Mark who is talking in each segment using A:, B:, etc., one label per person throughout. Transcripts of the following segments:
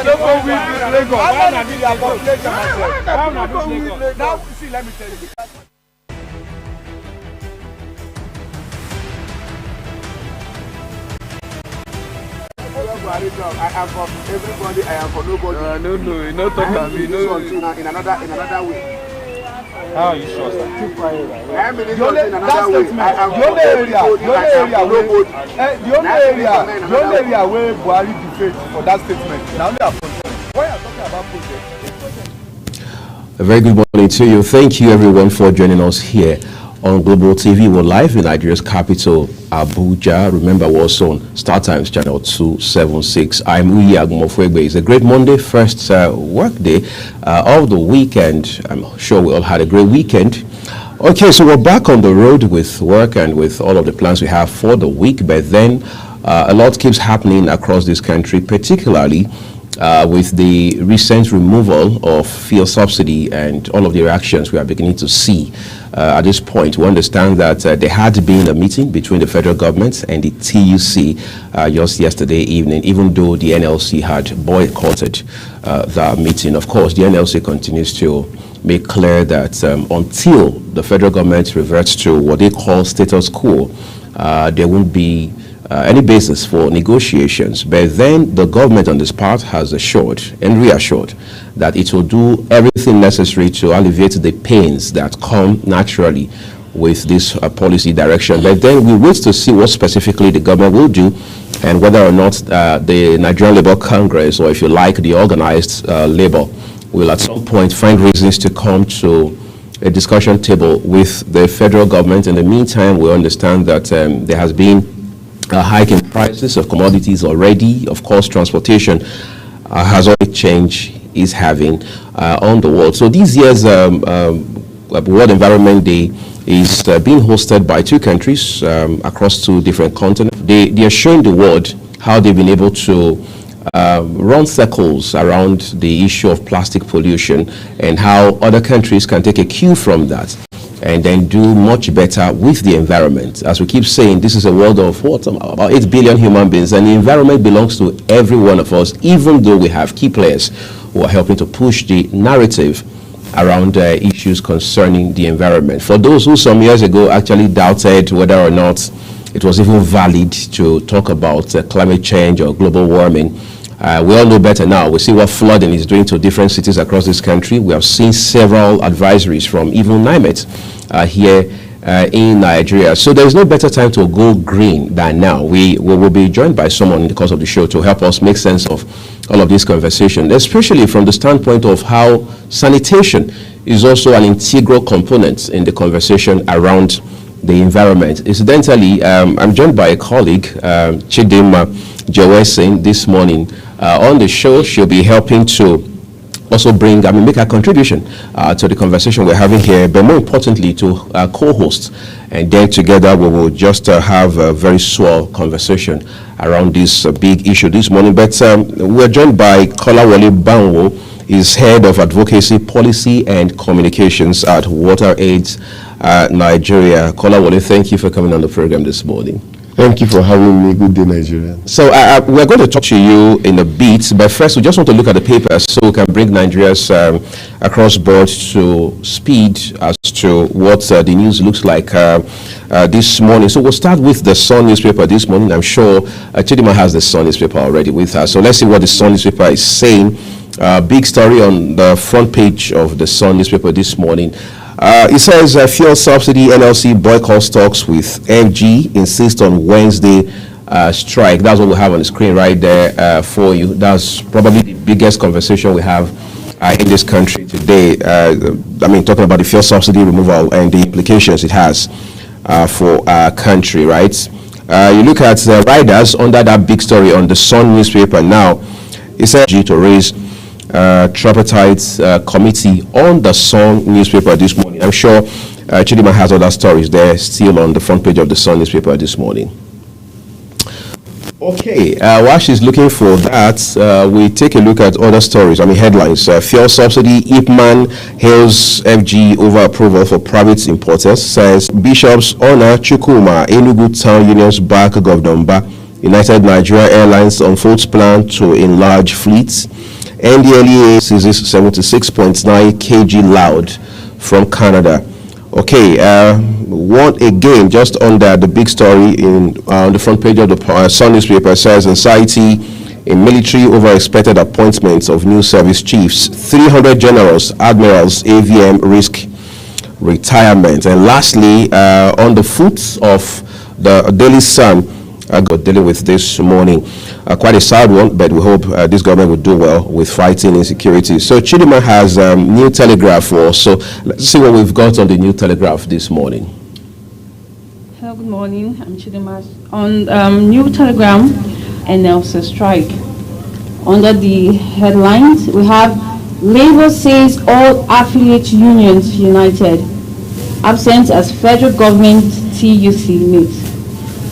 A: Now, see, let me tell you. I am for everybody, I am for nobody.
B: No, you're not talking to me. No,
A: in another way.
B: How are you sure, sir?
A: Keep quiet. I am in another way. I am for everybody, I am for nobody.
C: The only area where Buhari defeat for that statement. Now they are project. Why are you talking about project?
D: A very good morning to you. Thank you everyone for joining us here on Global TV. We're live in Nigeria's capital, Abuja. Remember, we're also on Star Times channel 276. I'm Uyi Agumofwegbe. It's a great Monday, first work day of the weekend. I'm sure we all had a great weekend. Okay, so we're back on the road with work and with all of the plans we have for the week. But then a lot keeps happening across this country, particularly with the recent removal of fuel subsidy and all of the reactions we are beginning to see at this point. We understand that there had been a meeting between the federal government and the TUC just yesterday evening, even though the NLC had boycotted that meeting. Of course, the NLC continues to make clear that until the federal government reverts to what they call status quo, there won't be any basis for negotiations. But then the government on this part has assured and reassured that it will do everything necessary to alleviate the pains that come naturally with this policy direction. But then we wait to see what specifically the government will do and whether or not the Nigerian Labour Congress, or if you like, the organized labor, will at some point find reasons to come to a discussion table with the federal government. In the meantime, we understand that there has been a hike in prices of commodities already. Of course, transportation has already changed is having on the world. So this year's World Environment Day is being hosted by two countries across two different continents. They are showing the world how they've been able to run circles around the issue of plastic pollution and how other countries can take a cue from that and then do much better with the environment. As we keep saying, this is a world of about 8 billion human beings, and the environment belongs to every one of us, even though we have key players who are helping to push the narrative around issues concerning the environment. For those who some years ago actually doubted whether or not it was even valid to talk about climate change or global warming, we all know better now. We see what flooding is doing to different cities across this country. We have seen several advisories from even NIMET here in Nigeria. So there is no better time to go green than now. We will be joined by someone in the course of the show to help us make sense of all of this conversation, especially from the standpoint of how sanitation is also an integral component in the conversation around the environment. Incidentally, I'm joined by a colleague, Chidima Jewesin, this morning on the show. She'll be helping to also make a contribution to the conversation we're having here, but more importantly to co-host, and then together we will just have a very swell conversation around this big issue this morning. But we're joined by Kolawole Banwo. He's head of advocacy, policy and communications at WaterAid Nigeria. Kolawole, thank you for coming on the program this morning.
E: Thank you for having me. Good day, Nigeria.
D: So we're going to talk to you in a bit, but first we just want to look at the papers so we can bring Nigerians across board to speed as to what the news looks like this morning. So we'll start with the Sun newspaper this morning. I'm sure Chidima has the Sun newspaper already with her. So let's see what the Sun newspaper is saying. Big story on the front page of the Sun newspaper this morning. It says fuel subsidy NLC boycott talks with FG, insist on Wednesday strike. That's what we have on the screen right there for you. That's probably the biggest conversation we have in this country today. Talking about the fuel subsidy removal and the implications it has for our country, right? You look at the riders under that big story on the Sun newspaper now. It says FG to raise tripartite committee on the Sun newspaper this morning. I'm sure Chidima has other stories there still on the front page of the Sun newspaper this morning. Okay, while she's looking for that, we take a look at other stories. Headlines. Fuel subsidy, Ipman hails FG over approval for private importers, says bishops honor Chukwuma, Enugu town unions back Governor Mba United Nigeria Airlines unfolds plan to enlarge fleets. NDLEA seizes 76.9 kg loud from Canada. Okay, one again, just under the big story on the front page of the Sun newspaper says anxiety in military over expected appointments of new service chiefs. 300 generals, admirals, AVM risk retirement. And lastly, on the foot of the Daily Sun, dealing with this morning, quite a sad one, but we hope this government will do well with fighting insecurity. So Chidima has New Telegraph for us. So let's see what we've got on the New Telegraph this morning.
F: Hello, good morning. I'm Chidima. On New Telegram, NLC strike. Under the headlines, we have Labour says all affiliate unions united. Absent as federal government TUC meets.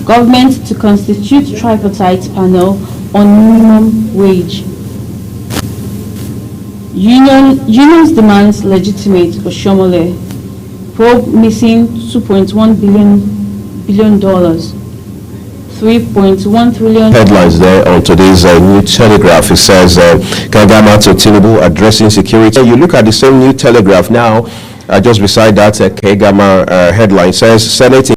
F: Government to constitute tripartite panel on minimum wage. Unions demands legitimate Oshomole. Probe missing $2.1 billion. 3.1 trillion.
D: Headlines there on today's New Telegraph. It says Kagama to Tinubu addressing security. You look at the same New Telegraph now, just beside that Kagama headline says Senate in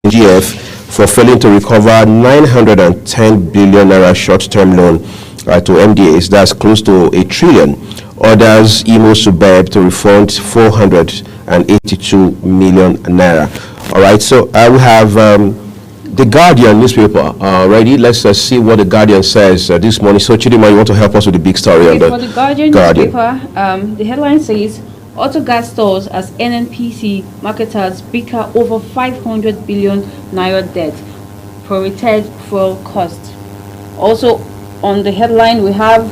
D: GF for failing to recover 910 billion naira short-term loan to MDAs. That's close to $1 trillion. Orders Imo Subeb to refund 482 million naira. All right, so we have the Guardian newspaper ready. Let's see what the Guardian says this morning. So Chidima, you want to help us with the big story on
F: for the Guardian newspaper? The headline says auto gas stores as NNPC marketers bicker over 500 billion naira debt for retired fuel costs. Also on the headline we have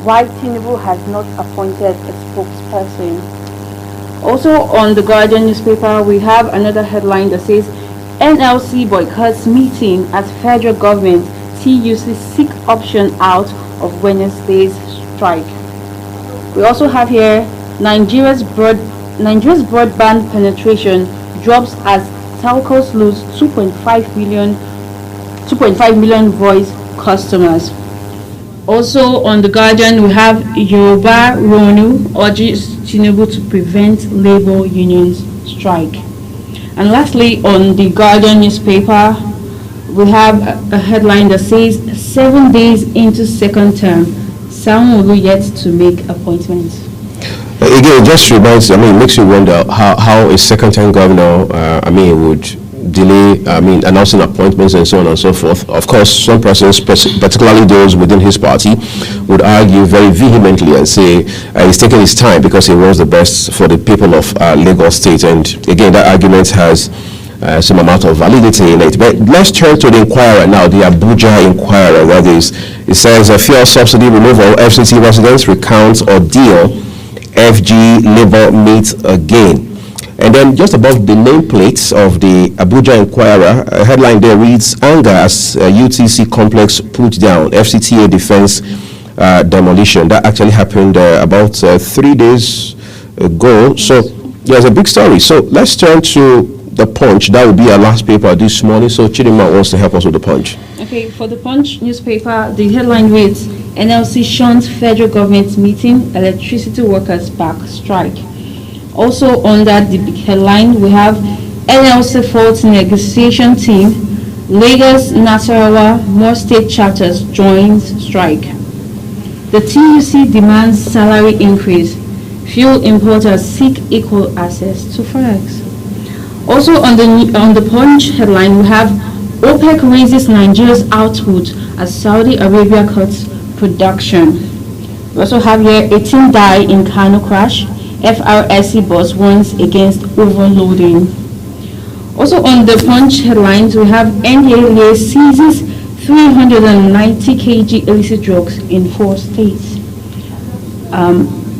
F: why Tinubu has not appointed a spokesperson. Also on the Guardian newspaper we have another headline that says NLC boycotts meeting as federal government TUC seek option out of Wednesday's strike. We also have here Nigeria's broadband penetration drops as telcos lose 2.5 million voice customers. Also on the Guardian we have Yoruba Ronu urges Tinubu to prevent labor unions strike. And lastly on the Guardian newspaper we have a headline that says 7 days into second term, Sanwo-Olu yet to make appointments.
D: Again, it just reminds, it makes you wonder how a second-time governor, would delay, announcing appointments and so on and so forth. Of course, some persons, particularly those within his party, would argue very vehemently and say he's taking his time because he wants the best for the people of Lagos State. And again, that argument has some amount of validity in it. But let's turn to the Inquirer now, the Abuja Inquirer, where it says fuel subsidy removal, FCT residents recount ordeal. FG Labour meets again. And then just above the nameplates of the Abuja Inquirer, a headline there reads, anger as UTC complex put down, FCTA defense demolition. That actually happened about 3 days ago. So there's a big story. So let's turn to the Punch. That will be our last paper this morning. So Chidima wants to help us with the Punch. Okay,
F: for the Punch newspaper, the headline reads, NLC shuns federal government meeting, electricity workers back strike. Also under the big headline, we have NLC faults negotiation team, Lagos, Nasarawa, more state chapters joins strike. The TUC demands salary increase. Fuel importers seek equal access to forex. Also on the Punch headline, we have OPEC raises Nigeria's output as Saudi Arabia cuts production. We also have here 18 die in Kano crash. FRSC bus warns against overloading. Also on the Punch headlines, we have NDLEA seizes 390 kg illicit drugs in 4 states.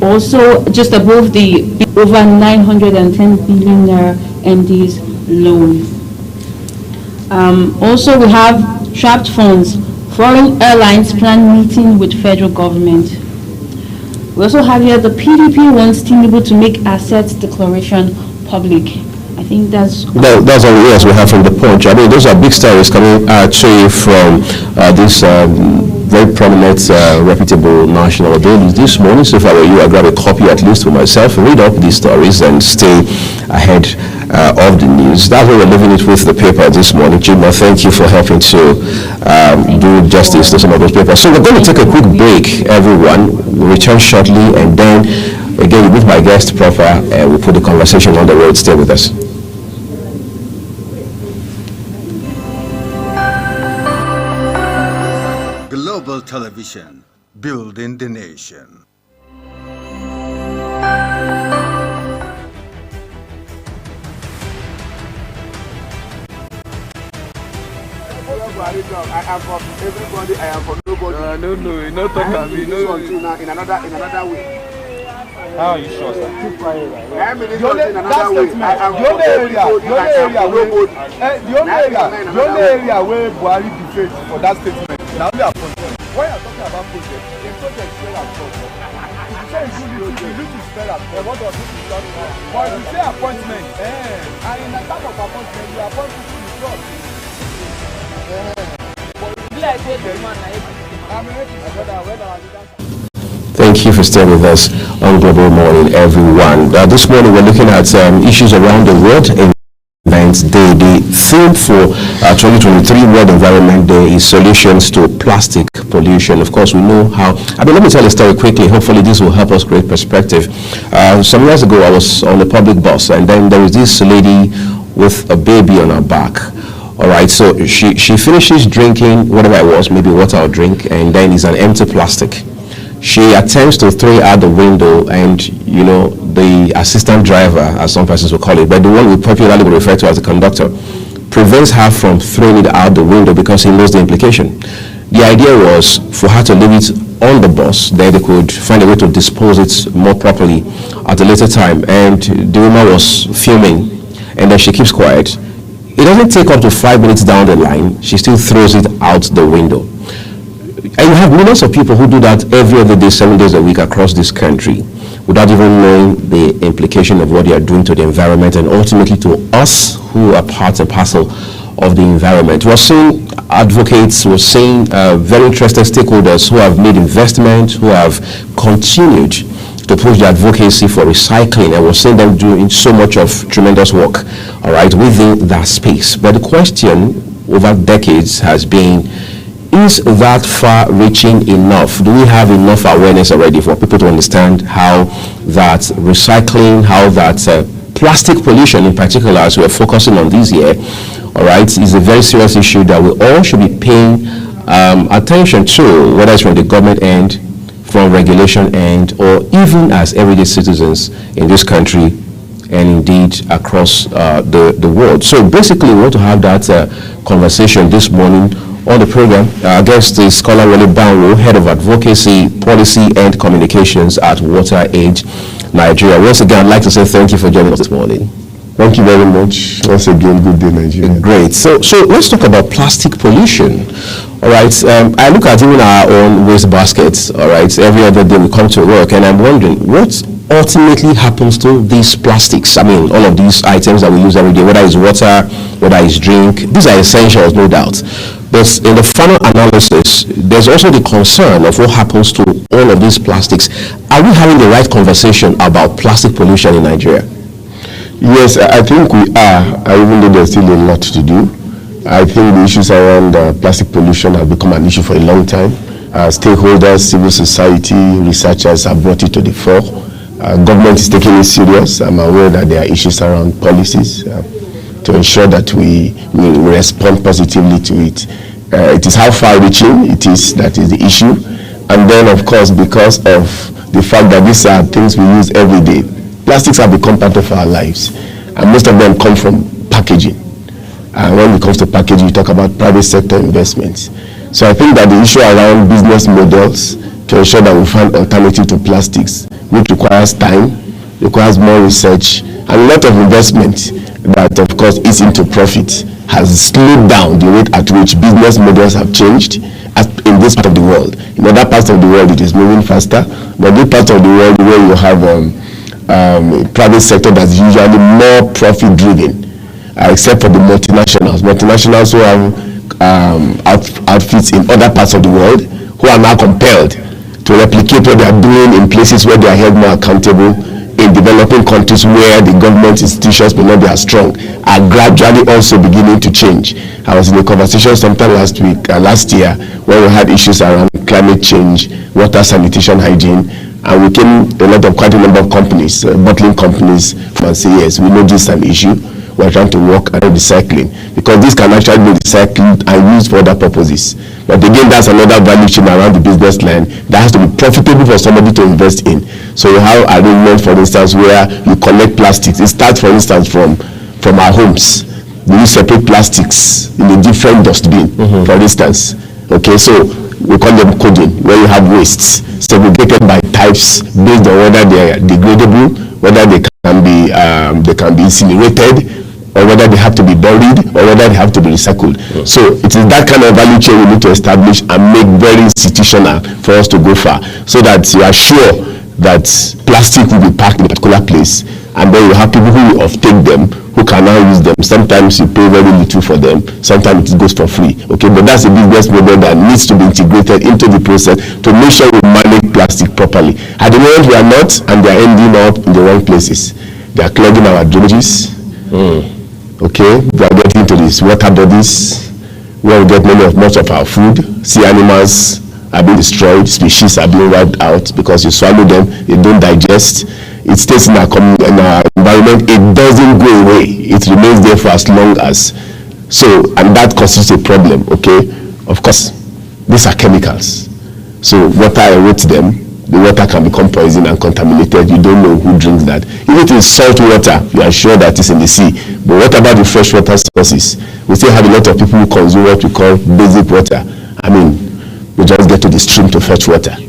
F: Also, just above the over 910 billion naira MD's loan. Also, we have trapped funds. Foreign airlines plan meeting with federal government. We also have here the PDP wants Tinubu to make assets declaration public. I think that's
D: That's all yes we have from the Punch. I mean, those are big stories coming to you from this very prominent, reputable national dailies this morning. So if I were you, I'd grab a copy at least for myself, read up these stories, and stay ahead of the news. That's why we're leaving it with the paper this morning. Jima, thank you for helping to do justice to some of those papers. So we're going to take a quick break, everyone. We'll return shortly, and then again with my guest proper, we'll put the conversation on the road. Stay with us.
G: Global Television, building the nation.
A: I am for everybody, I am for nobody.
B: No, you not talk about me. No.
A: In another way.
B: How are you sure, sir?
A: I am in another way. I am
C: the only area where Buhari defeats for that statement. Now we are concerned. When you are talking about project, the project spell at God. If you say you need to spell at God, what does it mean? But if you say appointment, and in the type of appointment, you appoint people you trust.
D: Thank you for staying with us on Global Morning, everyone. This morning we're looking at issues around the world. Events Day. The theme for 2023 World Environment Day is solutions to plastic pollution. Of course, we know how. Let me tell a story quickly. Hopefully, this will help us create perspective. Some years ago, I was on a public bus, and then there was this lady with a baby on her back. All right, so she finishes drinking whatever it was, maybe water or drink, and then it's an empty plastic. She attempts to throw it out the window, and the assistant driver, as some persons will call it, but the one we popularly would refer to as the conductor, prevents her from throwing it out the window because he knows the implication. The idea was for her to leave it on the bus, then they could find a way to dispose it more properly at a later time. And the woman was filming, and then she keeps quiet. It doesn't take up to 5 minutes down the line, she still throws it out the window. And you have millions of people who do that every other day, 7 days a week across this country, without even knowing the implication of what they are doing to the environment and ultimately to us who are part and parcel of the environment. We're seeing advocates, we're seeing very interested stakeholders who have made investment, who have continued to push the advocacy for recycling, and we're seeing them doing so much of tremendous work, all right, within that space. But the question over decades has been, is that far-reaching enough? Do we have enough awareness already for people to understand how that recycling, how that plastic pollution in particular, as we're focusing on this year, all right, is a very serious issue that we all should be paying attention to, whether it's from the government end, from regulation end, or even as everyday citizens in this country and indeed across the world. So basically, we want to have that conversation this morning on the program. Our guest is Scholar Wale Banwo, Head of Advocacy, Policy and Communications at WaterAid Nigeria. Once again, I'd like to say thank you for joining us this morning.
E: Thank you very much. Once again, good day, Nigeria.
D: Great. So let's talk about plastic pollution. All right. I look at even our own waste baskets. All right. Every other day we come to work, and I'm wondering what ultimately happens to these plastics. I mean, all of these items that we use every day, whether it's water, whether it's drink, these are essentials, no doubt. But in the final analysis, there's also the concern of what happens to all of these plastics. Are we having the right conversation about plastic pollution in Nigeria?
E: Yes, I think we are, even though there's still a lot to do. I think the issues around plastic pollution have become an issue for a long time. Stakeholders, civil society, researchers have brought it to the fore. Government is taking it serious. I'm aware that there are issues around policies to ensure that we respond positively to it. It is how far-reaching it is that is the issue. And then, of course, because of the fact that these are things we use every day, plastics have become part of our lives. And most of them come from packaging. And when it comes to packaging, we talk about private sector investments. So I think that the issue around business models to ensure that we find alternative to plastics, which requires time, requires more research, and a lot of investment that, of course, is into profit, has slowed down the rate at which business models have changed in this part of the world. In other parts of the world, it is moving faster, but this part of the world where you have private sector that's usually more profit driven, except for the multinationals. Multinationals who have outfits in other parts of the world who are now compelled to replicate what they are doing in places where they are held more accountable. In developing countries where the government institutions may not be as strong, are gradually also beginning to change. I was in a conversation sometime last year, where we had issues around climate change, water, sanitation, hygiene, and we came quite a number of companies, bottling companies, and say, yes, we know this is an issue. We're trying to work around recycling, because this can actually be recycled and used for other purposes. But again, that's another value chain around the business line that has to be profitable for somebody to invest in. So you have arrangement, for instance, where you collect plastics. It starts, for instance, from our homes. We use separate plastics in a different dustbin, for instance. Okay, so we call them coding, where you have wastes segregated by types based on whether they are degradable, whether they can be incinerated, or whether they have to be buried, or whether they have to be recycled. So it is that kind of value chain we need to establish and make very institutional for us to go far, so that you are sure that plastic will be packed in a particular place, and then you have people who will take them, who can now use them. Sometimes you pay very little for them, sometimes it goes for free. Okay, but that's a business model that needs to be integrated into the process to make sure we manage plastic properly. At the moment we are not, and they are ending up in the wrong places. They are clogging our drainages. Okay, we are getting into these water bodies where we get much of our food. Sea animals are being destroyed, species are being wiped out because you swallow them, they don't digest. It stays in our environment, it doesn't go away, it remains there for as long as. So, and that causes a problem, okay? Of course, these are chemicals. So water erodes them, the water can become poisoned and contaminated. You don't know who drinks that. If it is salt water, you are sure that it's in the sea. But what about the freshwater sources? We still have a lot of people who consume what we call basic water. I mean, we just get to the stream to fetch water.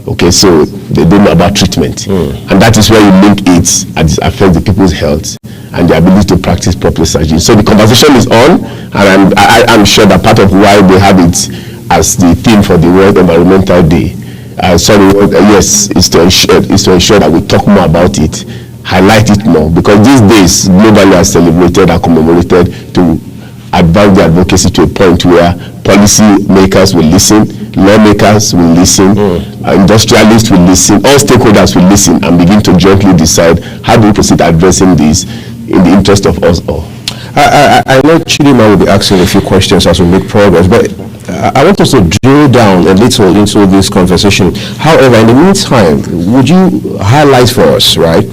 E: Okay, so they don't know about treatment. And that is where you link it and it affects the people's health and their ability to practice proper hygiene. So the conversation is on, and I'm sure that part of why they have it as the theme for the World Environmental Day, yes, is to ensure that we talk more about it, highlight it more, because these days globally are celebrated and commemorated to advance the advocacy to a point where policy makers will listen, lawmakers will listen, industrialists will listen, all stakeholders will listen and begin to jointly decide how do we proceed addressing this in the interest of us all.
D: I know Chidima will be asking a few questions as we make progress, but I want us to drill down a little into this conversation. However, in the meantime, would you highlight for us, right,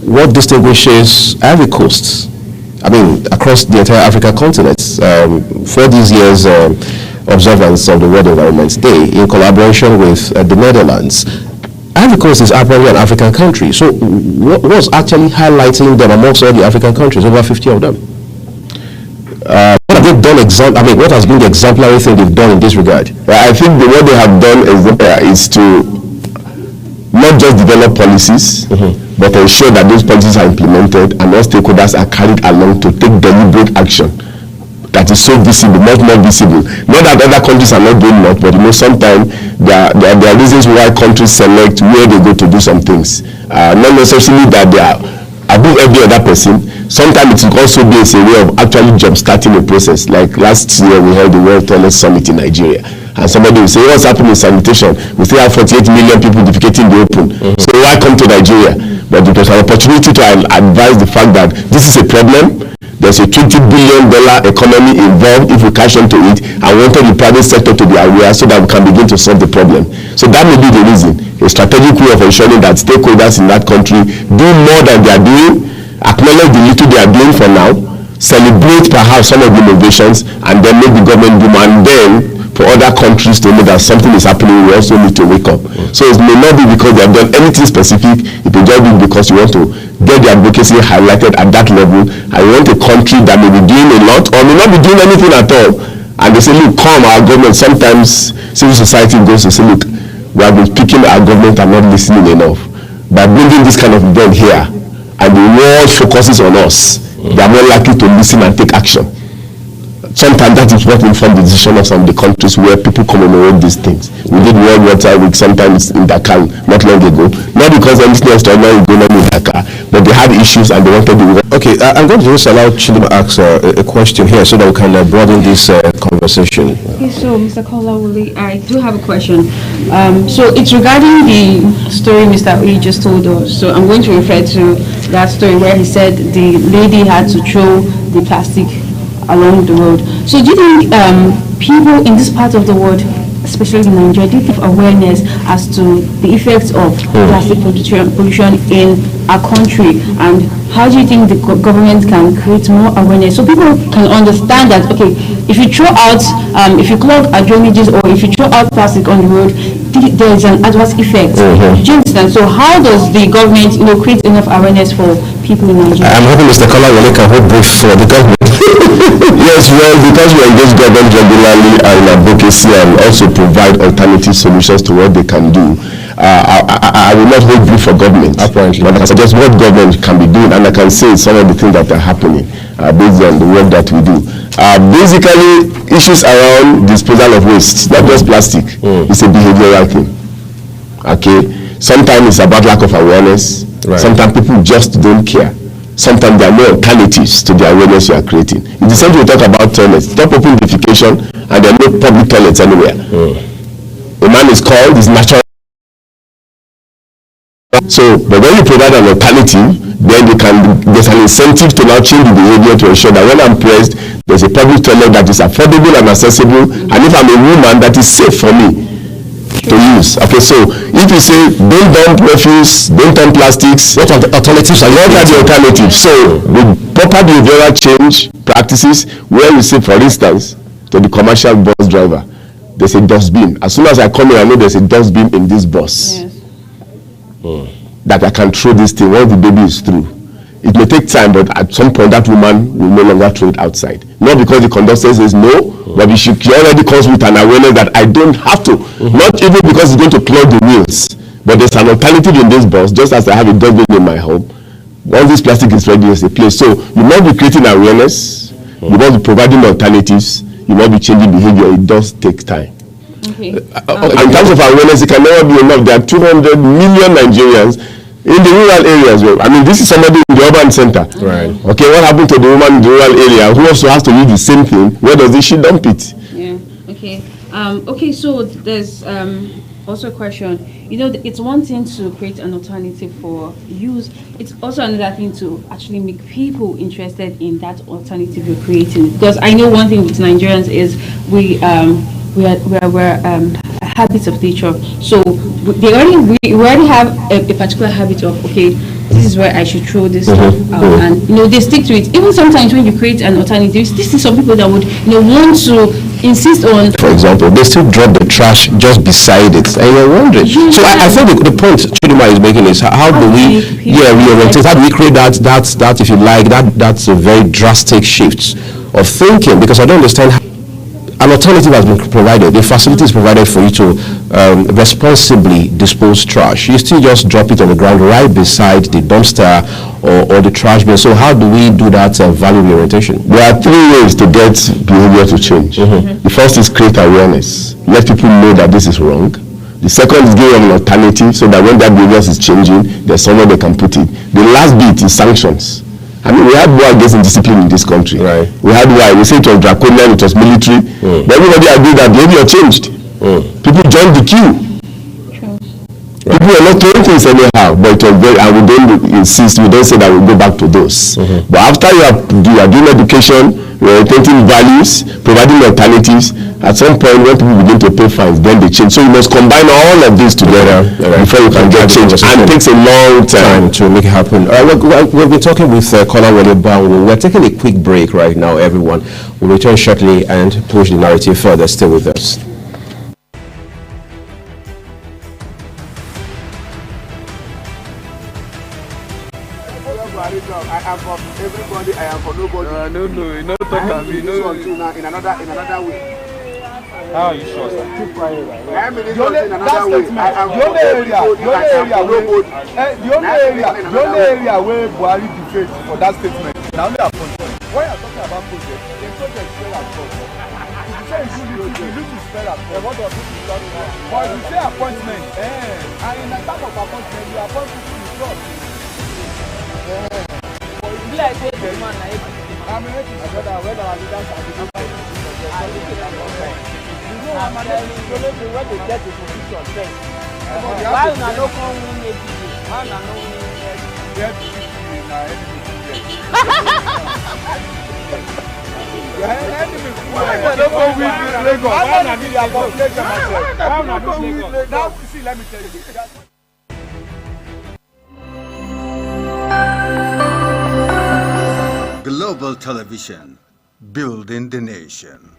D: what distinguishes Ivory Coast, I mean, across the entire African continent, for this year's observance of the World Environment Day in collaboration with the Netherlands? Ivory Coast is apparently an African country. So what was actually highlighting them amongst all the African countries, over 50 of them? What have they done? What has been the exemplary thing they've done in this regard?
E: I think what they have done is to not just develop policies, but ensure that those policies are implemented and all stakeholders are carried along to take deliberate action that is so visible, much more visible. Not that other countries are not doing much, but sometimes there are reasons why countries select where they go to do some things. Not necessarily that they are above every other person. Sometimes it will also be a way of actually jump-starting a process. Like last year, we held the World Toilet Summit in Nigeria. And somebody will say, what's happening in sanitation? We still have 48 million people defecating the open. So why come to Nigeria? But it was an opportunity to advise the fact that this is a problem. There's a $20 billion economy involved if we cash onto it, and wanted the private sector to be aware so that we can begin to solve the problem. So that may be the reason, a strategic way of ensuring that stakeholders in that country do more than they are doing, acknowledge the little they are doing for now, celebrate perhaps some of the innovations, and then make the government do more. And then for other countries to know that something is happening, we also need to wake up. So it may not be because they have done anything specific, it may just be because you want to get the advocacy highlighted at that level, and you want a country that may be doing a lot or may not be doing anything at all. And they say, look, come, our government. Sometimes civil society goes to say, look, we have been speaking, our government are not listening enough. By bringing this kind of event here, and the world focuses on us, they are more likely to listen and take action. sometimes that is what informed the decision of some of the countries where people commemorate these things. We did World Water Week sometimes in Dakar not long ago, not because anything extraordinary is going on in Dakar, but they had issues and they wanted to.
D: Okay, I'm going to just allow Chidima ask a question here so that we can broaden this conversation.
F: Okay, so Mr. Kolawole, I do have a question. So it's regarding the story Mr. Oyi just told us. So I'm going to refer to that story where he said the lady had to throw the plastic along the road. So do you think people in this part of the world, especially in Nigeria, do you have awareness as to the effects of plastic pollution in our country, and how do you think the government can create more awareness so people can understand that, okay, if you throw out, if you clog our drainages or if you throw out plastic on the road, there is an adverse effect. Do you understand? So how does the government, create enough awareness for people in Nigeria?
D: I'm hoping Mr. Kolawole can hold brief for the government.
E: Yes, well, because we engage government regularly in advocacy and also provide alternative solutions to what they can do, I will not hold brief for government.
D: Apparently.
E: But I can suggest what government can be doing, and I can say some of the things that are happening based on the work that we do. Basically, issues around disposal of waste, not just plastic, it's a behavioral thing. Okay? Sometimes it's about lack of awareness. Right. Sometimes people just don't care. Sometimes there are no alternatives to the awareness you are creating. It's the same thing we talk about toilets. Stop open defecation and there are no public toilets anywhere. A man is called, it's natural. So, but when you provide an alternative, then there's an incentive to now change the behavior to ensure that when I'm pressed, there's a public toilet that is affordable and accessible, and if I'm a woman, that is safe for me to use. Okay, so if you say don't dump refuse, don't dump plastics, what are the alternatives? What are the alternatives? So with proper behavioral change practices, where you say, for instance, to the commercial bus driver, there's a dustbin. As soon as I come in, I know there's a dustbin in this bus. Yes. That I can throw this thing once the baby is through. It may take time, but at some point that woman will no longer throw it outside. Not because the conductor says no, but she already comes with an awareness that I don't have to. Not even because it's going to clog the wheels, but there's an alternative in this bus, just as I have a dustbin in my home. Once this plastic is ready, there's a place. So you must be creating awareness, you must be providing alternatives, you must be changing behavior. It does take time. Okay. In terms of awareness, it can never be enough. There are 200 million Nigerians in the rural areas. I mean, this is somebody in the urban center. Right. Okay, what happened to the woman in the rural area who also has to use the same thing? Where does she dump it?
F: Yeah. Okay. Okay. So there's also a question. It's one thing to create an alternative for use. It's also another thing to actually make people interested in that alternative you're creating. Because I know one thing with Nigerians is we're habits of nature. So we already have a particular habit of, okay, this is where I should throw this stuff out, and they stick to it. Even sometimes when you create an alternative, this is some people that would want to insist on.
D: For example, they still drop the trash just beside it, and you're wondering. So I think the point Chidima is making is how do we reorientate? How do we create that if you like that's a very drastic shift of thinking, because I don't understand how an alternative has been provided. The facility is provided for you to responsibly dispose trash. You still just drop it on the ground right beside the dumpster or the trash bin. So how do we do that value orientation?
E: There are three ways to get behavior to change. The first is create awareness. Let people know that this is wrong. The second is give them an alternative so that when that behavior is changing, there's somewhere they can put it. The last bit is sanctions. I mean, we had war against indiscipline in this country. Right. We had why we say it was draconian, it was military. But everybody agreed that behavior changed. People joined the queue. People are not doing things anyhow, but it was very, and we don't insist, we don't say that we'll go back to those. But after you are doing education, orientating values, providing alternatives, at some point when people begin to pay fines, then they change. So you must combine all of this together before you can get change. And it takes a long time
D: to make it happen. We've been talking with Kolawole Banwo. We're taking a quick break right now, everyone. We'll return shortly and push the narrative further. Stay with us.
A: I am for everybody, I am for nobody.
B: No, you know talk about me. No,
A: in another way.
B: How are you sure, sir?
A: Keep quiet. I am in another way. I am for everybody, I am for nobody.
C: The only area where Buhari defeats for that statement, now only a project. When you are talking about project, project spell at God. If you say you need to spell at God, what does it mean? But if you say appointment, and in the type of appointment, you appoint people you trust.
H: Be like say the man na APC.
C: I'm an APC brother, when our leaders are the people. You know, I'm an APC, so when they get the position, then.
H: Why una no come win APC? Why una no win APC?
C: Get in our enemy. Your enemy. Why don't go with Lagos? I'm not in their population myself. I'm not going with Lagos. Now, see, let me tell you.
G: Global Television, building the nation.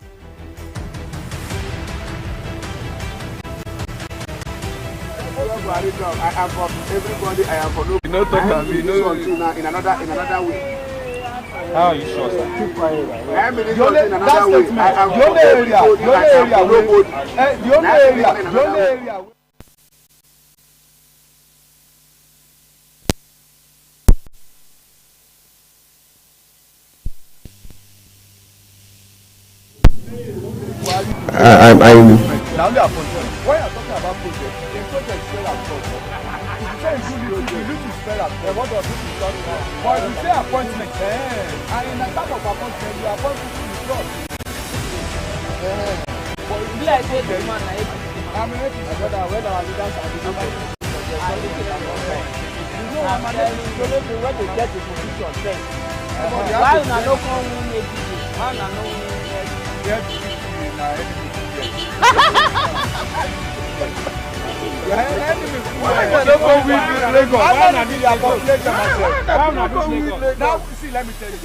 A: I am for everybody, I am for nobody.
B: You know, talk and me,
A: In another way.
B: How are you sure, sir?
A: I am in another way. I am
C: the only area, the only area. Now they are project. When you are talking about project, a project spell at God. If you say you need to spell at God, what does it mean? But if you say appointment, and in the type of appointment, you appoint people you trust.
H: Be like say the man na APC.
C: I'm an APC brother, when our leaders are the people. You know, I'm an APC, so when they get the position, then.
H: Why una no come win APC? Why una no win APC?
C: Get in our enemy. Why don't go with Lagos? I'm not in their population myself. I'm not going with Lagos. Now, see, let me tell you.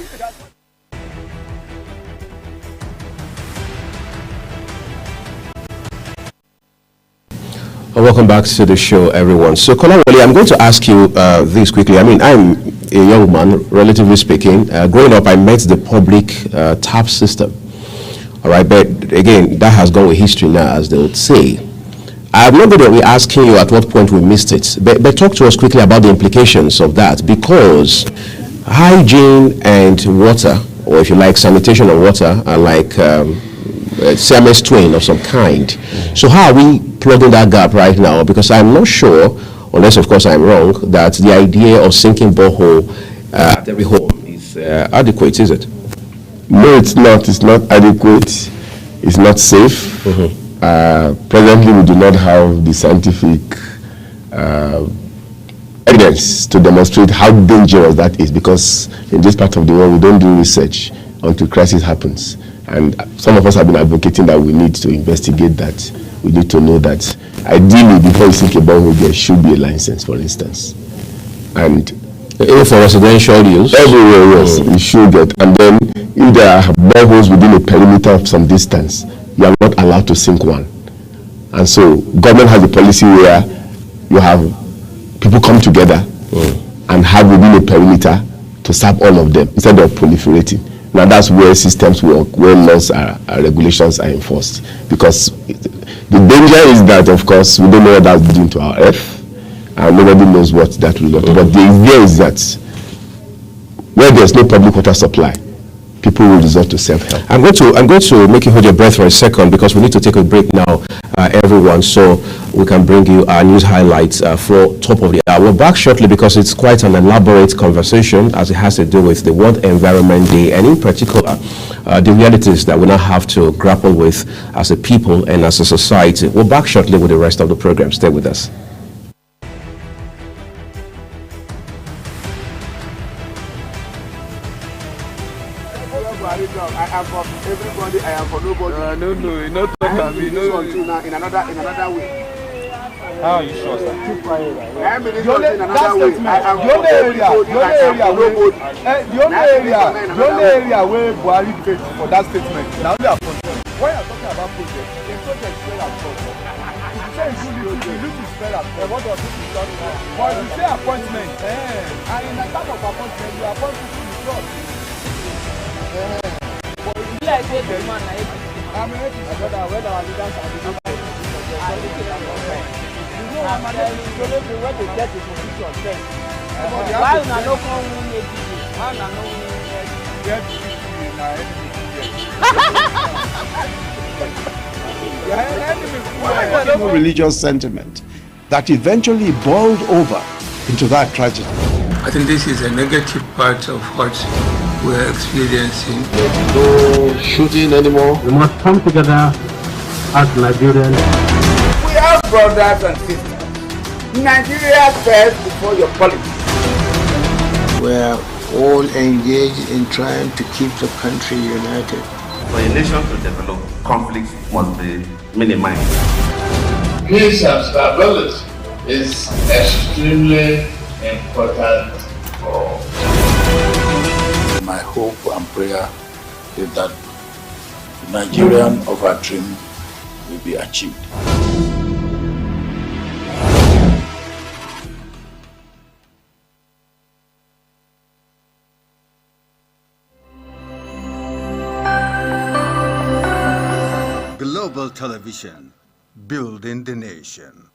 D: Welcome back to the show, everyone. So, Kolawole, I'm going to ask you this quickly. I mean, I'm a young man, relatively speaking. Growing up, I met the public tap system. All right, but again, that has gone with history now, as they would say. I'm not going to be asking you at what point we missed it, but talk to us quickly about the implications of that, because hygiene and water, or if you like, sanitation and water, are like siamese twin of some kind. So how are we plugging that gap right now? Because I'm not sure, unless of course I'm wrong, that the idea of sinking borehole at every home is adequate, is it?
E: No, it's not. It's not adequate. It's not safe. Presently, we do not have the scientific evidence to demonstrate how dangerous that is, because in this part of the world, we don't do research until crisis happens. And some of us have been advocating that we need to investigate that. We need to know that ideally, before you think about it, there should be a license, for instance. And
D: for residential use?
E: Everywhere, yes, you should get. And then, if there are boreholes within a perimeter of some distance, you are not allowed to sink one. And so, government has a policy where you have people come together and have within a perimeter to serve all of them instead of proliferating. Now, that's where systems work, where laws are regulations are enforced. Because the danger is that, of course, we don't know what that's doing to our earth, and nobody knows what that will do. But the idea is that where there's no public water supply, people will resort to self-help.
D: I'm going to make you hold your breath for a second, because we need to take a break now, everyone, so we can bring you our news highlights for top of the hour. We're back shortly, because it's quite an elaborate conversation, as it has to do with the World Environment Day, and in particular the realities that we now have to grapple with as a people and as a society. We're back shortly with the rest of the program. Stay with us.
A: I am for everybody, I am for nobody.
B: No, you know, talk and me,
A: in another way.
B: How are you sure, sir?
A: I am in another way.
C: The only area where Buhari paid for that statement. Now they are project. When you are talking about project, a project spell at God. If you say you need to spell at God, what does it mean? But if you say appointment, and in the type of appointment, you appoint people you trust.
H: Be like say the man na APC.
C: I'm an APC brother, when our leaders are the people. You know, I'm an APC, so when they get the position, then.
H: Why una no come win APC? Why una no win APC?
C: Get in our enemy.
I: Religious sentiment that eventually boiled over into that tragedy.
J: I think this is a negative part of what we're experiencing.
E: No shooting anymore.
K: We must come together as Nigerians.
A: We are brothers and sisters. Nigeria first before your politics.
J: We're all engaged in trying to keep the country united.
L: For a nation to develop, conflicts must be minimized.
M: Peace and stability is extremely important for
N: my hope and prayer is that the Nigerian of our dream will be achieved.
G: Global Television, building the nation.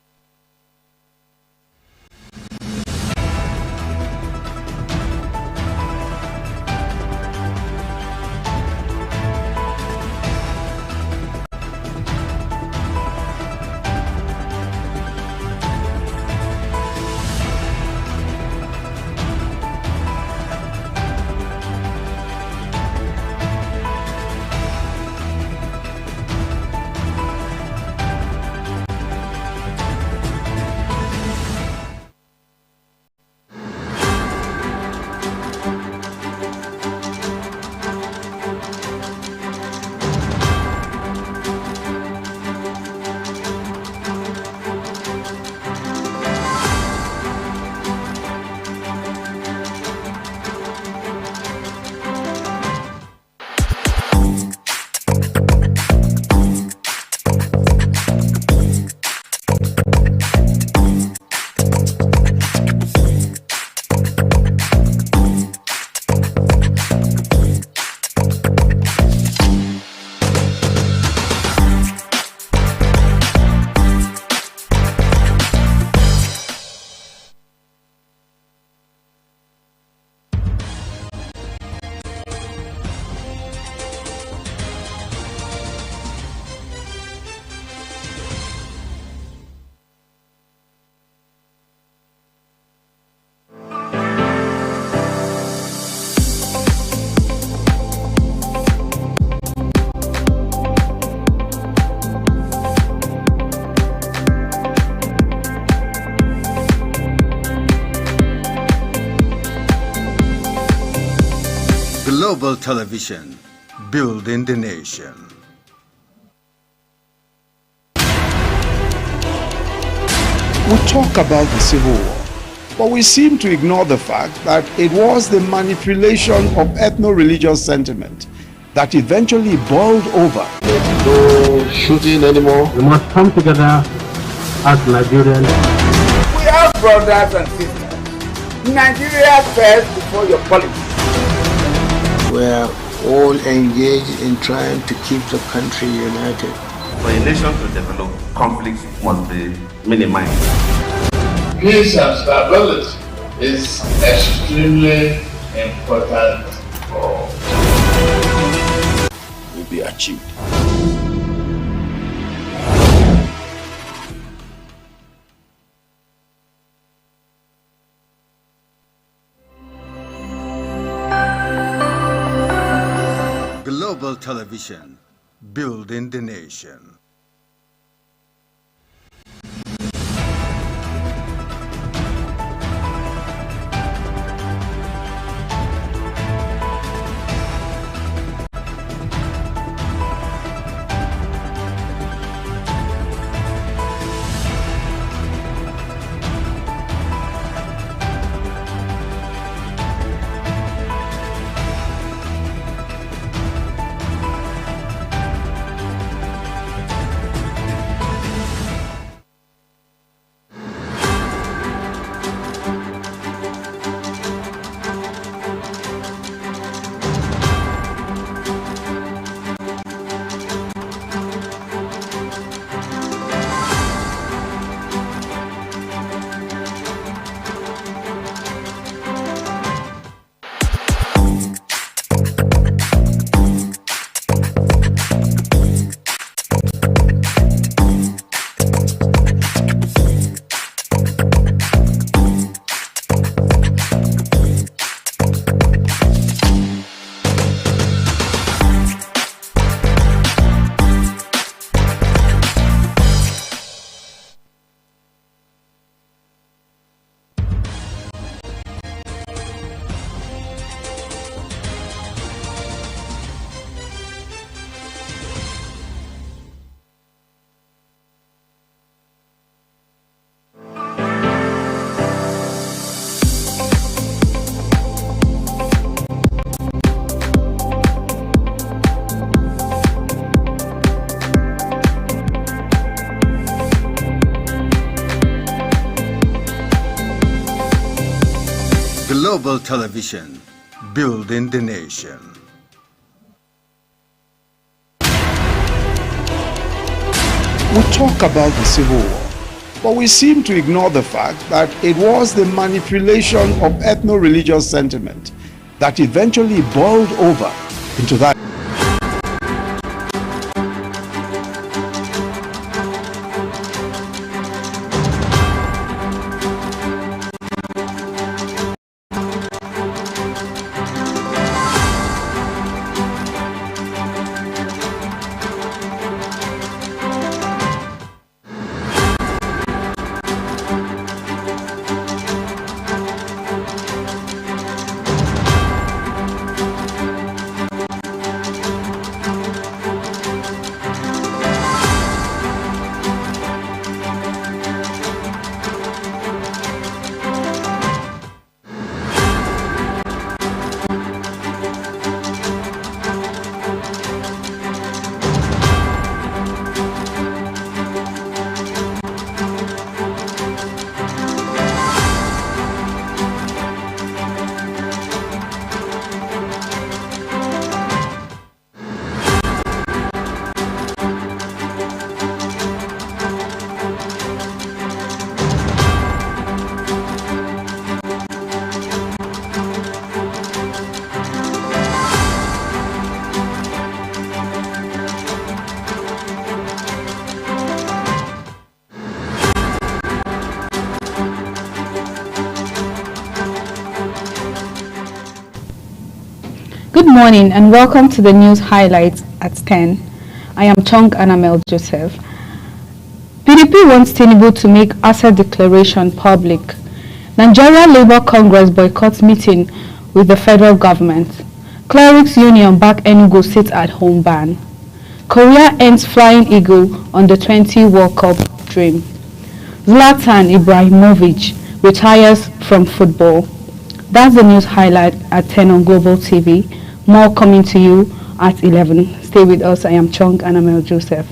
G: Global Television, building the nation.
I: We talk about the Civil War, but we seem to ignore the fact that it was the manipulation of ethno-religious sentiment that eventually boiled over.
E: No shooting anymore.
K: We must come together as Nigerians.
A: We are brothers and sisters. Nigeria first before your politics.
J: We're all engaged in trying to keep the country united.
L: For a nation to develop, conflicts must be minimized.
M: peace and stability is extremely important for
N: will be achieved.
G: Global Television, building the nation. Global Television, building the nation.
I: We talk about the Civil War, but we seem to ignore the fact that it was the manipulation of ethno-religious sentiment that eventually boiled over into that.
O: Good morning and welcome to the news highlights at 10. I am Chong Anamel Joseph. PDP wants Tinubu to make asset declaration public. Nigeria Labour Congress boycotts meeting with the federal government. Clerics Union back Enugu sit-at-home ban. Korea ends Flying Eagle on the 20 World Cup dream. Zlatan Ibrahimovic retires from football. That's the news highlight at 10 on Global TV. More coming to you at 11. Stay with us. I am Chong Anamel Joseph.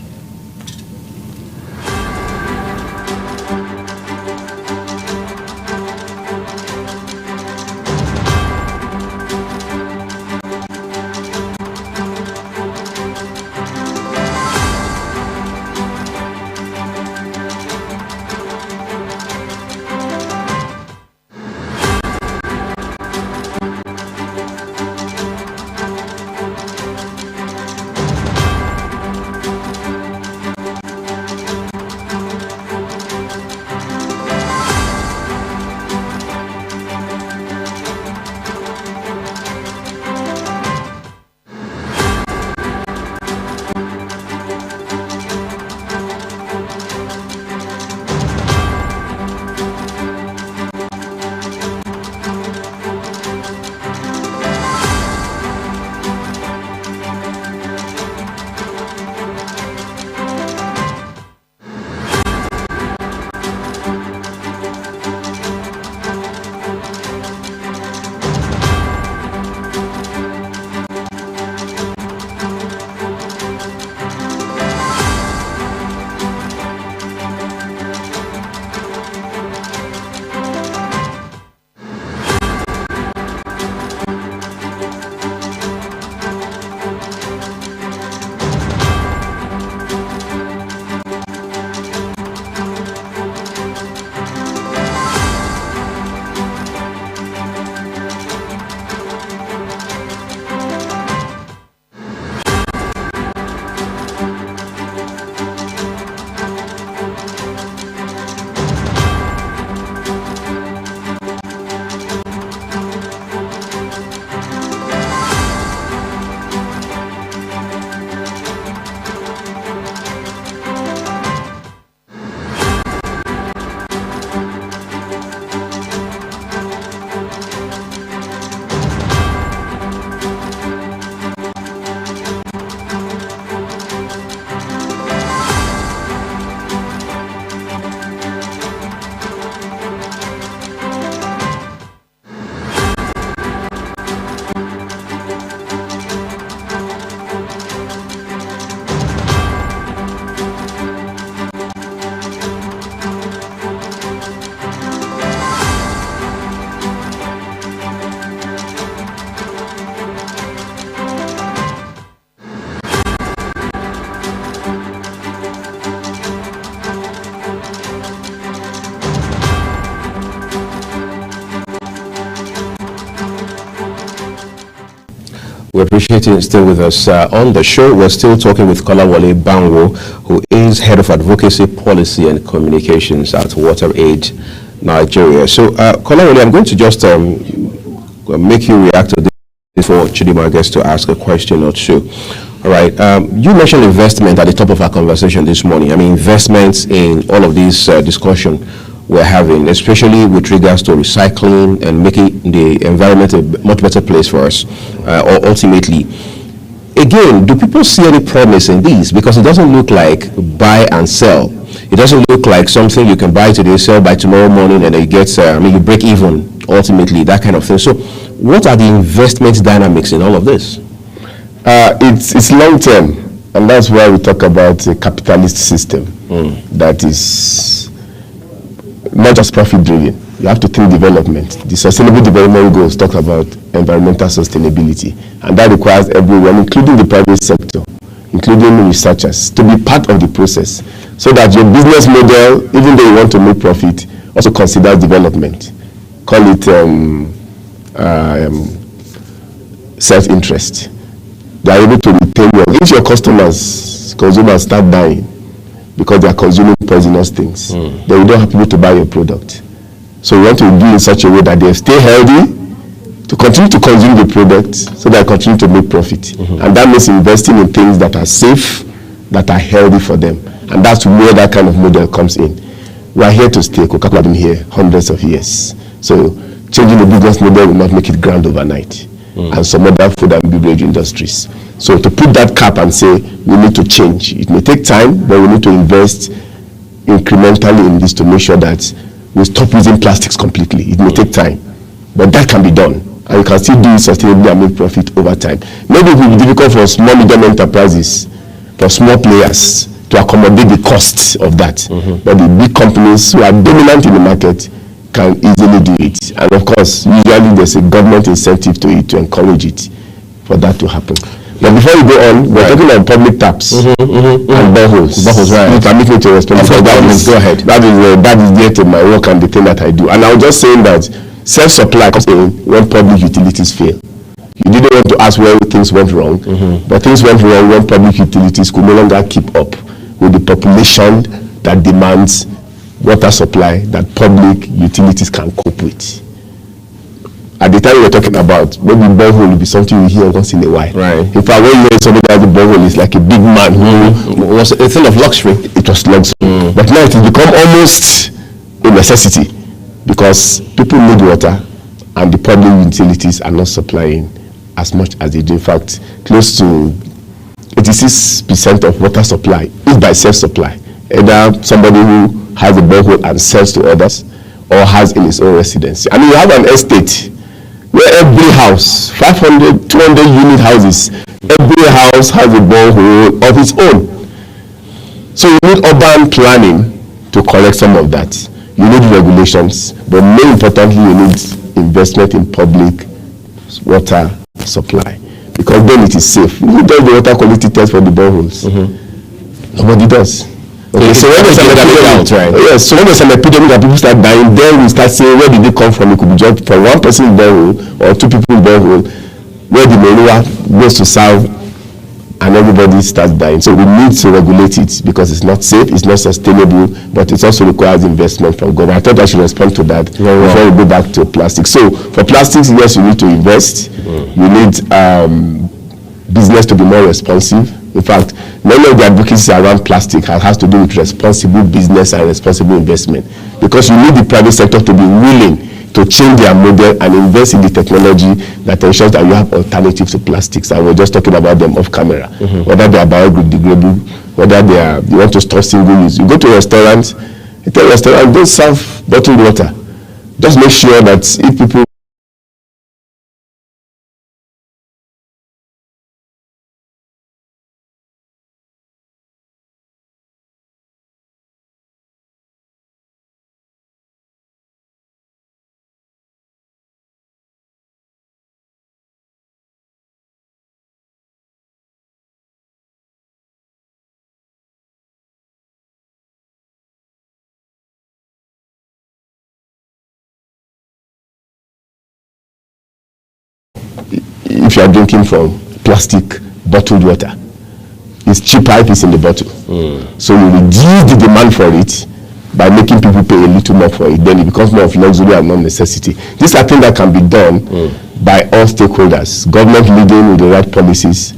D: We appreciate you staying with us on the show. We're still talking with Kolawole Banwo, who is Head of Advocacy, Policy and Communications at WaterAid Nigeria. So, Kolawole, I'm going to just make you react to this before Chidima gets to ask a question or two. All right. You mentioned investment at the top of our conversation this morning. I mean, investments in all of these discussion we're having, especially with regards to recycling and making the environment a much better place for us, or ultimately. Again, do people see any promise in these? Because it doesn't look like buy and sell. It doesn't look like something you can buy today, sell by tomorrow morning, and it gets, you break even, ultimately, that kind of thing. So what are the investment dynamics in all of this?
E: It's long term, and that's why we talk about a capitalist system that is not just profit driven. You have to think development. The Sustainable Development Goals talk about environmental sustainability, and that requires everyone, including the private sector, including researchers, to be part of the process, so that your business model, even though you want to make profit, also considers development. Call it self-interest. They are able to retain if your consumers start dying because they are consuming poisonous things, then you don't have people to buy your product. So you want to do in such a way that they stay healthy, to continue to consume the product, so that they continue to make profit. And that means investing in things that are safe, that are healthy for them. And that's where that kind of model comes in. We are here to stay. Coca-Cola has been here hundreds of years. So changing the business model will not make it grand overnight. And some other food and beverage industries. So to put that cap and say we need to change, it may take time, but we need to invest incrementally in this to make sure that we stop using plastics completely. It may take time, but that can be done, and you can still do it sustainably and make profit over time. Maybe it will be difficult for small medium enterprises, for small players to accommodate the costs of that, but the big companies who are dominant in the market can easily do it. And of course, usually there's a government incentive to it to encourage it for that to happen. But before you go on, we're talking about public taps and boreholes. You permit me to respond.
D: Go ahead.
E: That is there to my work and the thing that I do. And I was just saying that self-supply comes in when public utilities fail. You didn't want to ask where things went wrong, but things went wrong when public utilities could no longer keep up with the population that demands water supply that public utilities can cope with. At the time we were talking about, maybe borehole will be something you hear once in a while.
D: Right.
E: In fact, when you hear somebody has a borehole, it's like a big man who
D: was a thing of luxury.
E: It was luxury. But now it has become almost a necessity because people need water and the public utilities are not supplying as much as they do. In fact, close to 86% of water supply is by self-supply. Either somebody who has a borehole and sells to others, or has in his own residence. I mean, you have an estate where every house, 500, 200 unit houses, every house has a borehole of its own. So you need urban planning to correct some of that. You need regulations, but more importantly, you need investment in public water supply, because then it is safe. Who does the water quality test for the boreholes? Nobody does. Okay, so when there's an epidemic, yes, so when there's an epidemic and people start dying, then we start saying where did they come from? It could be just from one person in borehole or two people in borehole, where the Melua goes to serve, and everybody starts dying. So we need to regulate it because it's not safe, it's not sustainable, but it also requires investment from government. I thought I should respond to that before we go back to plastic. So for plastics, yes, you need to invest. You need business to be more responsive. In fact, many of the advocacy around plastic has to do with responsible business and responsible investment, because you need the private sector to be willing to change their model and invest in the technology that ensures that you have alternatives to plastics. And we're just talking about them off camera, whether they are biodegradable, whether you want to store single use. You go to a restaurant, you tell a restaurant, don't serve bottled water. Just make sure that if people if you are drinking from plastic bottled water. It's cheaper if it's in the bottle. So you reduce the demand for it by making people pay a little more for it. Then it becomes more of luxury and not necessity. These are things that can be done by all stakeholders. Government leading with the right policies,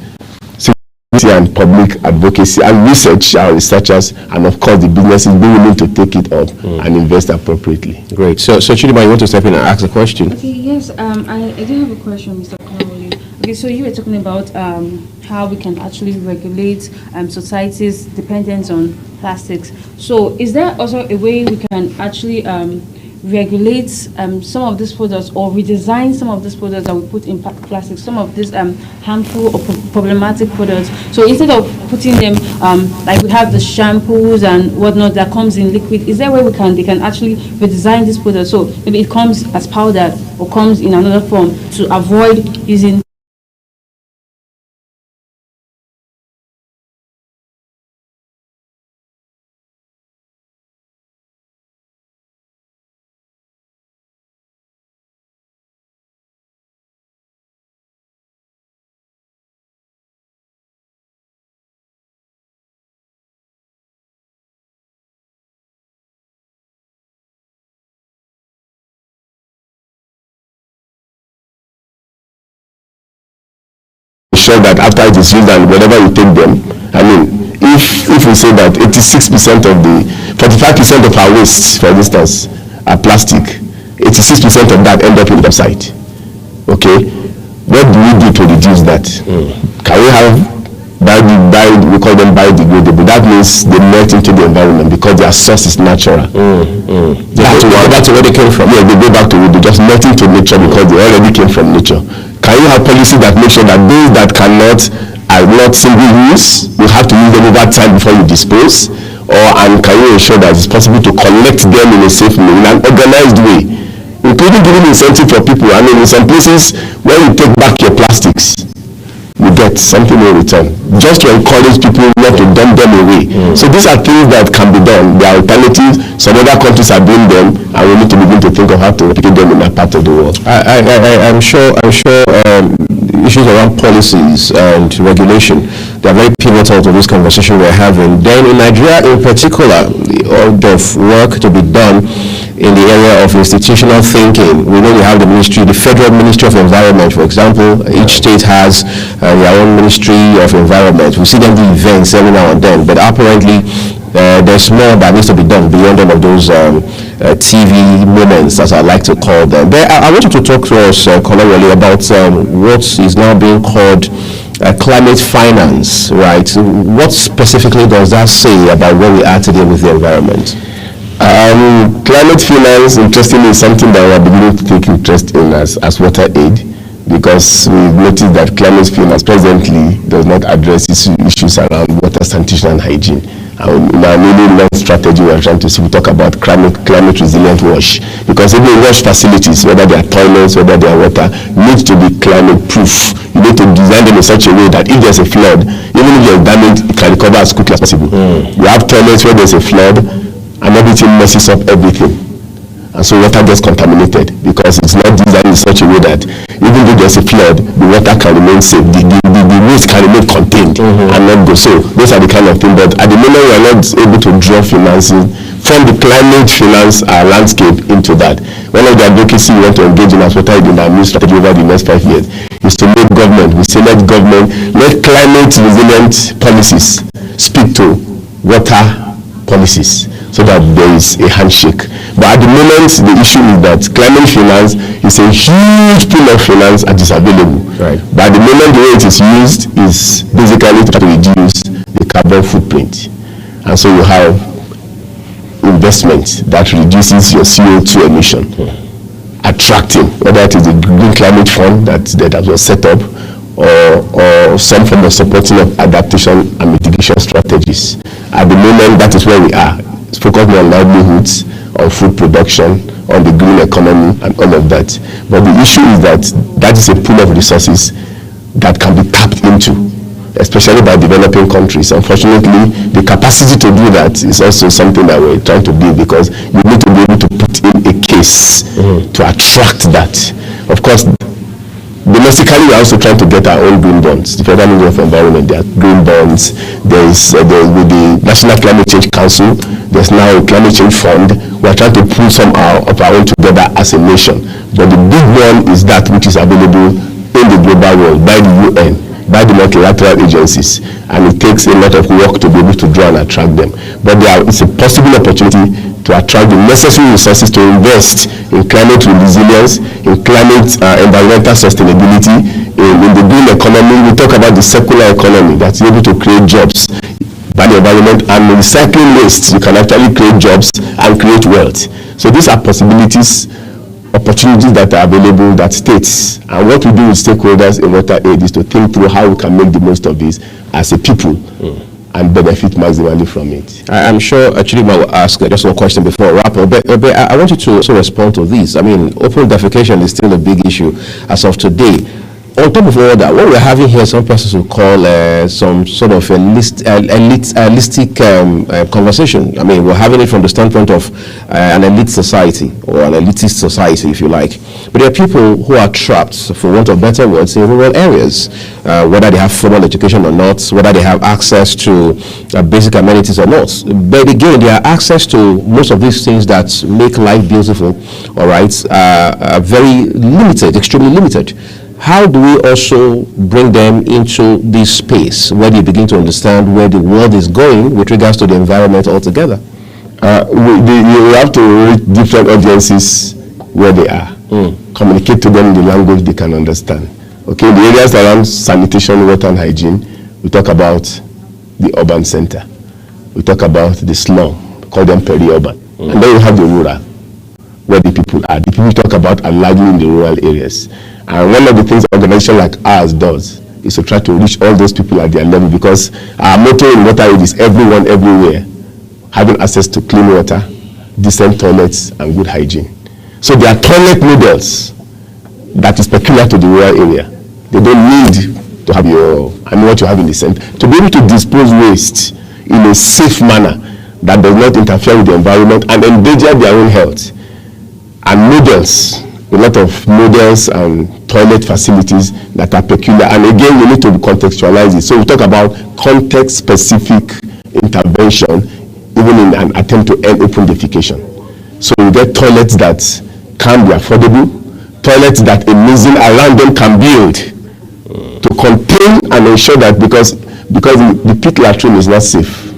E: security and public advocacy, and research, our researchers, and of course the businesses being willing to take it up and invest appropriately.
D: Great. So Chidima, you want to step in and ask a question?
F: Okay, yes, I do have a question, Mr. Konawole. Okay, so you were talking about how we can actually regulate society's dependence on plastics. So is there also a way we can actually regulate some of these products or redesign some of these products that we put in plastic, some of these harmful or problematic products? So instead of putting them, like we have the shampoos and whatnot that comes in liquid, is there a way they can actually redesign this product? So maybe it comes as powder or comes in another form to avoid using
E: Sure that after it is used and whenever you take them, I mean, if we say that 86% of the 45% of our wastes, for instance, are plastic, 86% of that end up in the website. Okay, what do we do to reduce that? Can we have we call them biodegradable? That means they melt into the environment because their source is natural. They have to go back to where they came from. Yeah, they go back to they just melt into nature because they already came from nature. Can you have policy that makes sure that those that are not single use, you have to use them over time before you dispose? And can you ensure that it's possible to collect them in a safe way, in an organized way, including giving incentive for people? I mean, in some places where you take back your plastics, you get something in return, just to encourage people not to dump them away. So these are things that can be done. There are alternatives. Some other countries are doing them, and we need to begin to think of how to replicate them in that part of the world.
D: I'm sure issues around policies and regulation, they are very pivotal to this conversation we're having. Then in Nigeria in particular, all the work to be done in the area of institutional thinking. We know we have the Federal Ministry of Environment, for example. Each state has their own Ministry of Environment. We see them do events every now and then, but apparently there's more that needs to be done beyond all of those TV moments, as I like to call them. But I want you to talk to us, Konawole, about what is now being called climate finance, right? What specifically does that say about where we are today with the environment?
E: Climate finance, interestingly, is something that we are beginning to take interest in as water aid, because we've noticed that climate finance presently does not address issues around water, sanitation, and hygiene. In our newly launched strategy, we are trying to talk about climate resilient wash, because even wash facilities, whether they are toilets, whether they are water, need to be climate proof. You need to design them in such a way that if there's a flood, even if there's damage, it can recover as quickly as possible. We have toilets where there's a flood and everything messes up everything, and so water gets contaminated because it's not designed in such a way that even if there's a flood, the water can remain safe, the waste can remain contained and not go. So those are the kind of things. But at the moment, we are not able to draw financing from the climate finance landscape into that. One of the advocacy we want to engage in as water in our new strategy over the next 5 years is to make government, let climate resilient policies speak to water policies, so that there is a handshake. But at the moment, the issue is that climate finance is a huge pool of finance that is available. Right. But at the moment, the way it is used is basically to reduce the carbon footprint. And so you have investment that reduces your CO2 emission, attracting, whether it is the Green Climate Fund that was set up, or some form of supporting of adaptation and mitigation strategies. At the moment, that is where we are. It's focused on livelihoods, on food production, on the green economy, and all of that. But the issue is that is a pool of resources that can be tapped into, especially by developing countries. Unfortunately, the capacity to do that is also something that we're trying to build, because you need to be able to put in a case to attract that. Of course, Domestically, we are also trying to get our own green bonds. The Federal Ministry of Environment, there are green bonds. With the National Climate Change Council, there's now a climate change fund. We are trying to pull some of our own together as a nation. But the big one is that which is available in the global world by the UN, by the multilateral agencies, and it takes a lot of work to be able to draw and attract them. But it's a possible opportunity to attract the necessary resources to invest in climate resilience, in climate environmental sustainability, in the green economy. We talk about the circular economy that's able to create jobs by the environment, and recycling waste. You can actually create jobs and create wealth. So these are possibilities, opportunities that are available that states, and what we do with stakeholders in water aid is to think through how we can make the most of this as a people and benefit maximally from it.
D: I'm sure Chidima will ask just one question before I wrap up, but I want you to also respond to this. I mean, open defecation is still a big issue as of today. On top of all that, what we're having here, some persons will call some sort of elitistic conversation. I mean, we're having it from the standpoint of an elite society, or an elitist society, if you like. But there are people who are trapped, for want of better words, in rural areas, whether they have formal education or not, whether they have access to basic amenities or not. But again, they have access to most of these things that make life beautiful, all right, are very limited, extremely limited. How do we also bring them into this space where they begin to understand where the world is going with regards to the environment altogether?
E: You have to reach different audiences where they are. Communicate to them in the language they can understand. Okay, the areas around sanitation, water and hygiene, we talk about the urban center. We talk about the slum, we call them peri-urban. And then you have the rural, where the people are. The people we talk about are largely in the rural areas. And one of the things an organization like ours does is to try to reach all those people at their level, because our motto in water aid is everyone, everywhere, having access to clean water, decent toilets, and good hygiene. So there are toilet models that is peculiar to the rural area. They don't need to have what you have in the center. To be able to dispose waste in a safe manner that does not interfere with the environment and endanger their own health. And models, a lot of models and toilet facilities that are peculiar. And again, we need to contextualize it. So we talk about context-specific intervention, even in an attempt to end open defecation. So we get toilets that can be affordable, toilets that a museum around them can build to contain and ensure that because the pit latrine is not safe,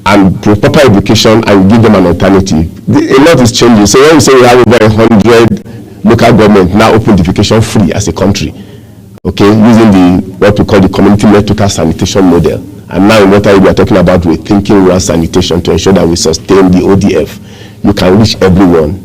E: and proper education and give them an alternative. A lot is changing. So when we say we have over 100 local government now open defecation free as a country, okay, using what we call the community-led total sanitation model. And now in water we are talking about rethinking rural sanitation to ensure that we sustain the ODF. You can reach everyone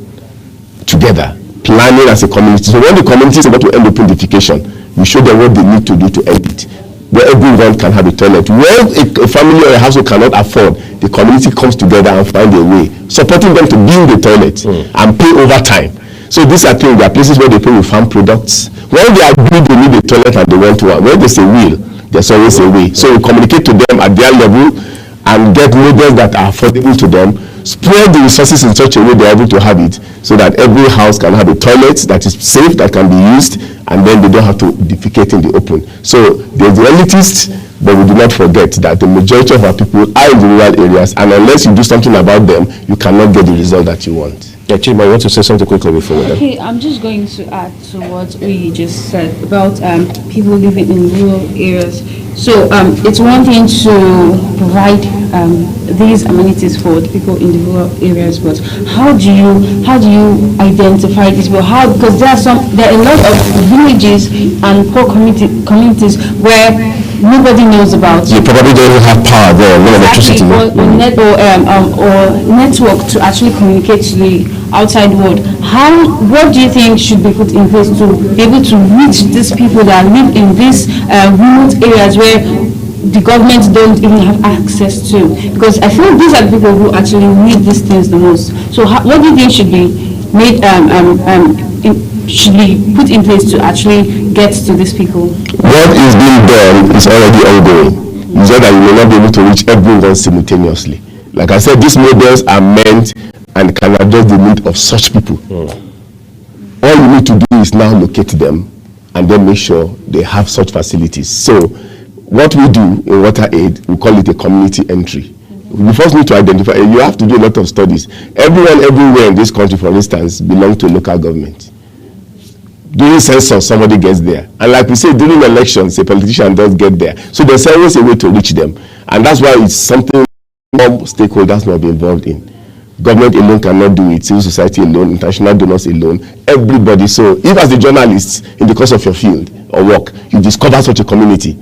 E: together, planning as a community. So when the community is about to end open defecation, we show them what they need to do to end it, where everyone can have a toilet. Where a family or a household cannot afford, the community comes together and find a way, supporting them to build the toilet and pay over time. So these are things, there are places where they pay with farm products. When they agree they need a toilet and they want one, when there's a will, there's always a way. So we communicate to them at their level and get models that are affordable to them, spread the resources in such a way they're able to have it, so that every house can have a toilet that is safe, that can be used, and then they don't have to defecate in the open. So there's the elitists, but we do not forget that the majority of our people are in the rural areas, and unless you do something about them, you cannot get the result that you want.
D: Yeah, Chima, you want to say something quickly before we
F: Okay, I'm just going to add to what we just said about people living in rural areas. So it's one thing to provide these amenities for the people in the rural areas, but how do you identify these people? Because there are a lot of villages and poor communities where nobody knows about.
D: You probably don't have power there, no electricity.
F: Or network to actually communicate to the outside world. What do you think should be put in place to be able to reach these people that live in these remote areas where the government don't even have access to? Because I feel these are the people who actually need these things the most. So what do you think should be made should be put in place to actually get to these people?
E: What is being done is already ongoing. It's just that you may not be able to reach everyone simultaneously. Like I said, these models are meant and can address the need of such people. All you need to do is now locate them and then make sure they have such facilities. So what we do in water aid, we call it a community entry. We first need to identify, you have to do a lot of studies. Everyone everywhere in this country, for instance, belongs to a local government. During census, somebody gets there. And like we say, during elections, a politician does get there. So there's always a way to reach them. And that's why it's something more stakeholders must be involved in. Government alone cannot do it, civil society alone, international donors alone, everybody. So if as a journalist, in the course of your field or work, you discover such a community,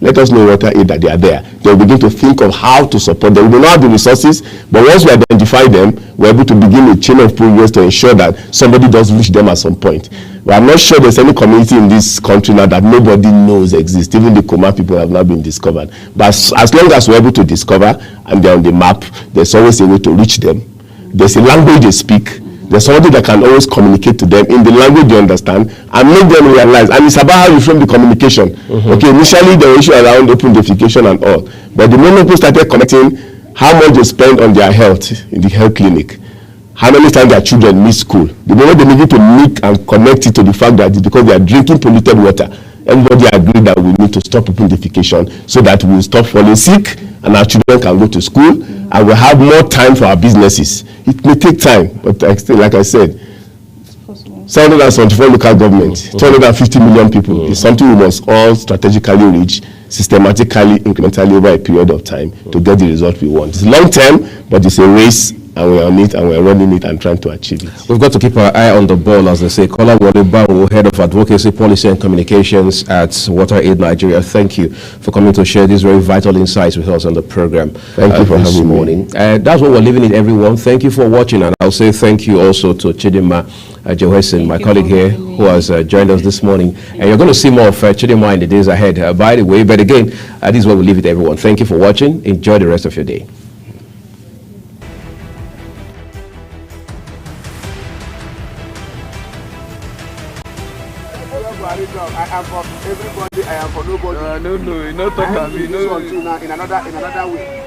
E: let us know water aid that they are there. They'll begin to think of how to support them. We may not have the resources, but once we identify them, we're able to begin a chain of progress to ensure that somebody does reach them at some point. But I'm not sure there's any community in this country now that nobody knows exists. Even the Koma people have not been discovered. But as long as we're able to discover and they're on the map, there's always a way to reach them. There's a language they speak. There's somebody that can always communicate to them in the language they understand and make them realize. And it's about how you frame the communication. Okay, initially there were issues around open defecation and all. But the moment people started connecting how much they spend on their health in the health clinic, how many times their children miss school, the moment they begin to meet and connect it to the fact that it's because they are drinking polluted water, everybody agreed that we need to stop open defecation so that we will stop falling sick and our children can go to school and we'll have more time for our businesses. It may take time, but like I said, 774 local governments, 250 million people is something we must all strategically reach, systematically, incrementally over a period of time to get the result we want. It's long term, but it's a race, and we're on it, and we're running it and trying to achieve it.
D: We've got to keep our eye on the ball, as they say. Kola Wole, Head of Advocacy, Policy and Communications at Water Aid Nigeria. Thank you for coming to share these very vital insights with us on the program.
E: Thank you for
D: this
E: having
D: morning. That's what we're leaving it, everyone. Thank you for watching, and I'll say thank you also to Chidinma Johansson, my colleague here, who has joined us this morning. And you're going to see more of Chidinma in the days ahead, by the way. But again, this is where we leave it, everyone. Thank you for watching. Enjoy the rest of your day.
A: I am for everybody, I am for nobody.
B: No, you not talk about me.
A: In another way.